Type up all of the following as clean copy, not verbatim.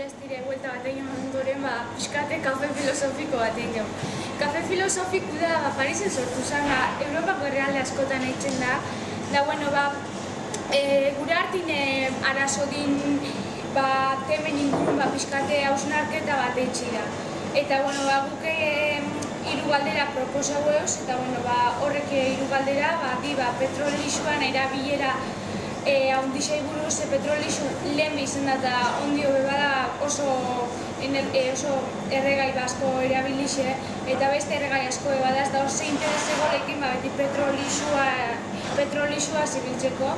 ez dire buelta bat egin ondoren, pixkate kafe filosofiko bat egin. Kafe filosofiko da, Parisen sortu zen, Europako herrialde askotan eitzen da. Da, gure hartin arazo din temen ingurun pixkate hausnarketa bat eitzi da. Eta, guk hiru galdera proposau eus, eta horrek hiru galdera, petrolixuan erabilera haundixai buruz, petrolixu lehen behizen da eta ondio bebada oso erregai asko erabilixe, eta beste erregai asko bebada, ez da hor ze interesego lehekin beti petrolixua zibiltzeko.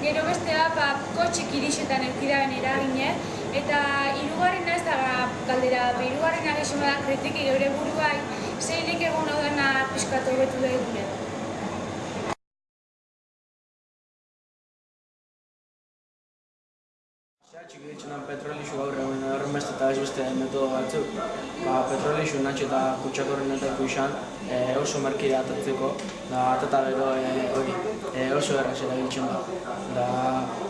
Gero bestea, kotxik irixetan eukidaben eragine, eta hirugarrena ez da galdera, hirugarrena gexo da kritiki geure buruai, zeinek egon hau dena pixkatu betu da egune. Txiki ditxunan petrolixu gaur egun horrenbeste eta beste metodo batzuk. Petrolixu natxe eta kutsakorrenetako izan oso merkira atatzeko, atata gero oso erraz erabiltzen da.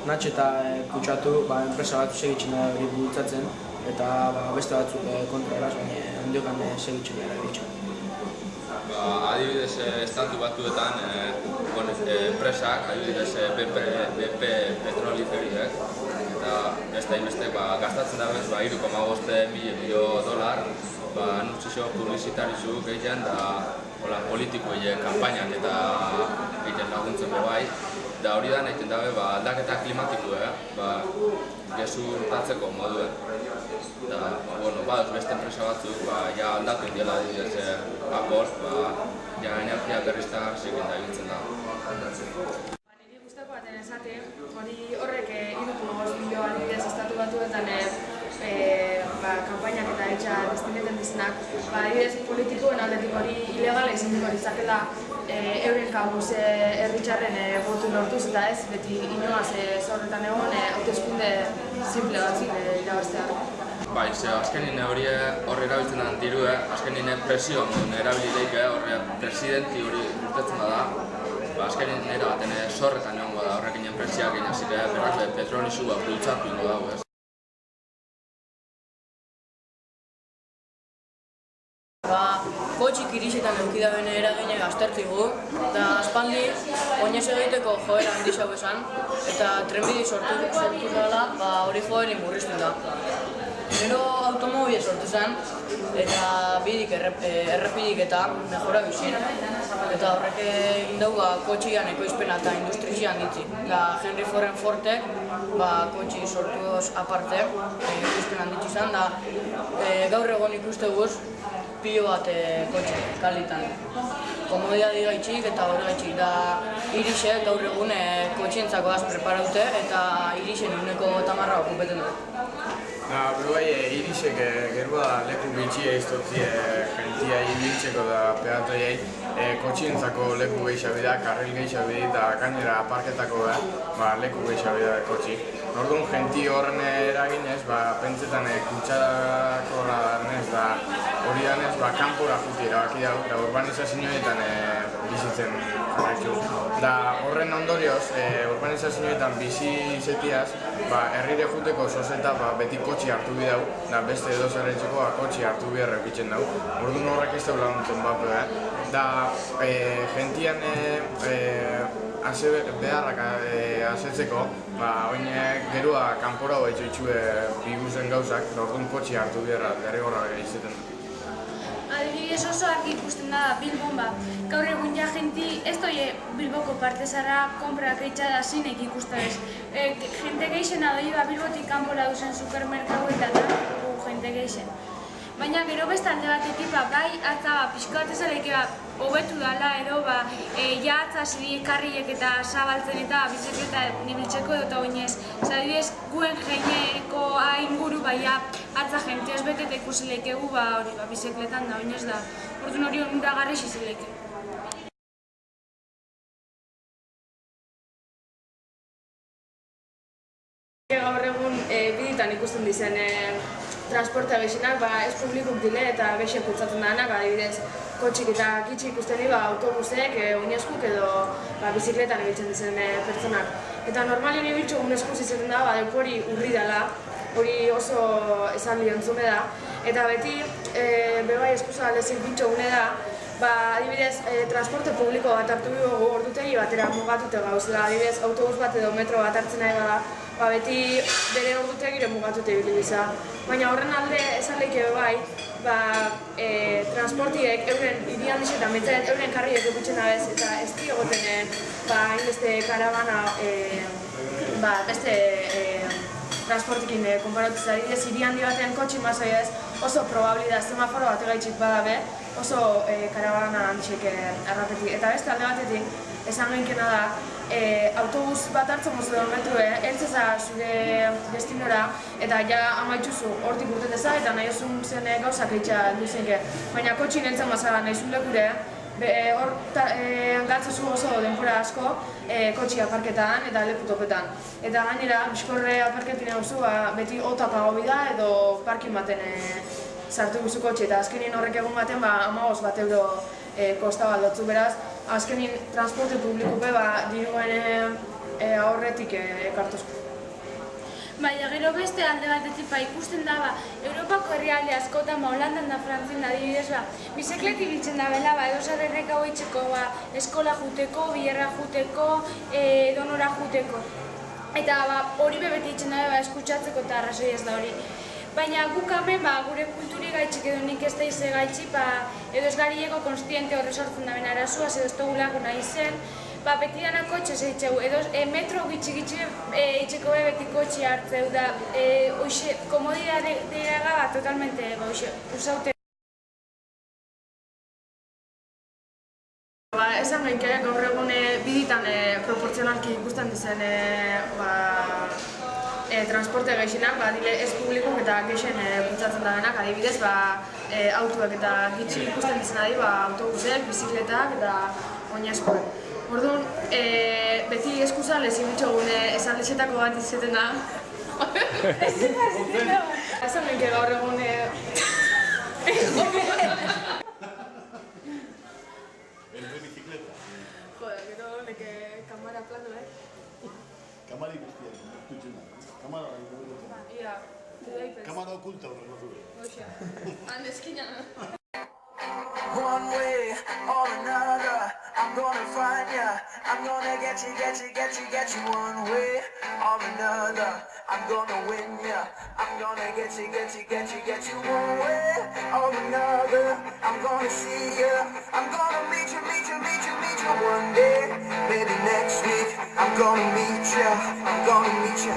Natxe eta kutsatu enpresa batzu segitzen da hori bultzatzen eta beste batzuk kontra eraz, baina ondiokan segitzen da erabiltzen. Adibidez, estatu batuetan enpresak, adibidez BP petroliferiek, eta beste hainbeste gastatzen da bez, $3,5 milioi anuntzio publizitarizu gehien da politikoie kanpainak eta egiten laguntzeko bai. Da hori da nahiten dabe aldaketa klimatikoa, gezurtatzeko moduen. Beste enpresa batzuk aldatu indiela adibidez Apple, energia berriztagarriak erabiltzen da. Niri gustako baten esate, horrek 3,5 milio adibidez estatu batuetan kanpainak eta etxa destineten dizenak, adibidez politikoen aldetik hori ilegala izan hori zakela euren kabuz herritxarren botu lortuz eta ez, beti inoaz zorretan egon hauteskunde simple batzuk irabaztea. Azkenin hori erabiltzen den diru, azkenin presio erabilileik horre presidenti hori urtetzen da. Azkenin nire baten zorretan egongo da horrek inen presiak egin hasik berrak petrolixu bultzatu ingo dago. Kotxik irixetan eukidaben eragine aztertzigu, eta aspaldi oinez egiteko joera handixau esan, eta trenbide sortu zela hori joerin murrizten da. Gero automobile sortu zen, eta bidik errepidik eta mejora bizin. Eta horrek egin dugu kotxian ekoizpena eta industrizian ditzi. Henry Fortek kotxi sortuz aparte ekoizpenan ditzi zen, da gaur egon ikuste guz pilo bat kotxe kalitan. Komodiadi gaitxik eta hori gaitxik da irixek gaur egun kotxientzako az preparaute eta irixen uneko 10% okupeten du. Irixek gerua leku bitxia iztotzi jentia ibiltzeko da peatoiei kotxientzako leku gehiago da, karril gehiago da, gainera parketako leku gehiago da kotxi. Orduan, jenti horren eraginez, pentsetan kutsakorra danez, hori danez, kanpora juti erabaki dago, da urbanizazioetan bizitzen jarraitzu. Da horren ondorioz, urbanizazioetan bizi izetiaz, herrire juteko sozeta beti kotxi hartu bi dago, da beste edo zerrentzeko kotxi hartu bi errepitzen dago. Orduan horrek ez da laguntzen da jentian beharrak asetzeko, oin gerua kanpora itxoitxue biguzen gauzak, da orduan kotxi hartu biherra derrigorra izaten du. Adibidez oso argi ikusten da Bilbon gaur egun jenti ez doi Bilboko partezara konprak eitxada zinek ikustadez. Jente geixen adoi Bilbotik kanpora duzen supermerkauetan da jente geixen. Baina gero beste alde batetik bai atza pixko bat ezaleik hobetu dala edo ja atza ziri karriek eta zabaltzen eta bizikleta nibiltzeko edo oinez. Zadibidez guen jeineko inguru atza jente ez beteta ikusileik egu bizikletan da oinez da. Orduan hori onuragarri zizileik. Gaur egun biditan ikusten dizen transportea gehienak ez publikuk dile eta gehien pultzatzen danak, adibidez kotxik eta kitxik ikusten di autobusek, oinezkuk edo bizikletan ibiltzen dizen pertsonak. Eta normalien ibiltzu uneskuz izaten da, hori urri dela, hori oso esan liontzume da. Eta beti, bebai eskusa lezin pintxo gune da, adibidez, transporte publiko bat hartu dugu ordutegi batera mugatute gauz. Adibidez, autobus bat edo metro bat hartzen nahi bada, beti bere ordutegire mugatute bilibiza. Baina horren alde esan lehike bai, transportiek euren irian disetan metzaren euren karriek egutzen dabez eta ez diogoten hainbeste karabana beste transportikin konparatuz adibidez irian di batean kotxin bazai ez oso probabli da semaforo bat egaitxik badabe oso karabana antxik arrapetik. Eta beste alde batetik esan gehinkena da autobus bat hartzen mozu edo metroe, eltzeza zure destinora eta ja amaitzuzu hortik urteteza eta nahi osun zen gauzak eitxa duzenke. Baina kotxin eltzen bazara nahi zuen lekure, hor gatzozu oso denbora asko kotxi aparketan eta leku topetan. Eta gainera, bizkorre aparketin eguzu, beti ota pago bida edo parkin baten sartu guzu kotxe eta azkenin horrek egun baten 15 bat euro kosta baldotzu, beraz, azkenin transporte publikope diruen aurretik ekartozko. Baina gero beste alde batetik ikusten da, Europako herrialde askotan, Holandan da Frantzien adibidez, bizikleti biltzen da bela, edo sarrerreka hoitzeko, eskola juteko, biherra juteko, donora juteko. Eta hori bebeti itzen da, eskutsatzeko eta arrazoi ez da hori. Baina guk hemen gure kulturi gaitxik edo nik ez da ize gaitxik, edo ez garieko konstiente horre sortzen da bena arazuaz, edo ez dugulako nahi zen, beti dana kotxe zeitzeu, edo metro gitxi itxeko beti kotxe hartzeu da, komodidade dira totalmente usaute. Esan gehiak gaur egun biditan proportzionalki ikusten dizen transporte gehienak, ez publikok eta gehien bultzatzen da denak, adibidez, autoak eta gitxi ikusten dizen adi, autobusek, bizikletak eta oinezkoek. Orduan, beti eskuza lezin bitxogun esan lezetako bat izeten da. Esan gehiak gaur egun... Joder, gero neke kamara plano, Kamara ikustiak, ikusten da. Kamara ikusten Ia, Kamara okulta horrela zure. Oixea, han eskina. One way or another, I'm gonna find ya. I'm gonna get you one way or another. I'm gonna win ya. I'm gonna get you one way or another. I'm gonna see ya. I'm gonna meet you one day. Maybe next week. I'm gonna meet ya. I'll meet you.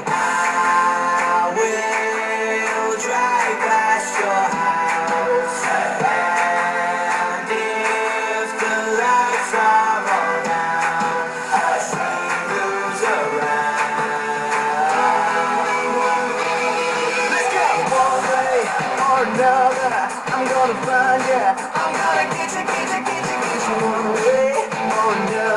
I will drive past your house. And if the lights are all down, I see who's around. Let's go! One way or another, I'm gonna find ya. I'm gonna get you one way or another.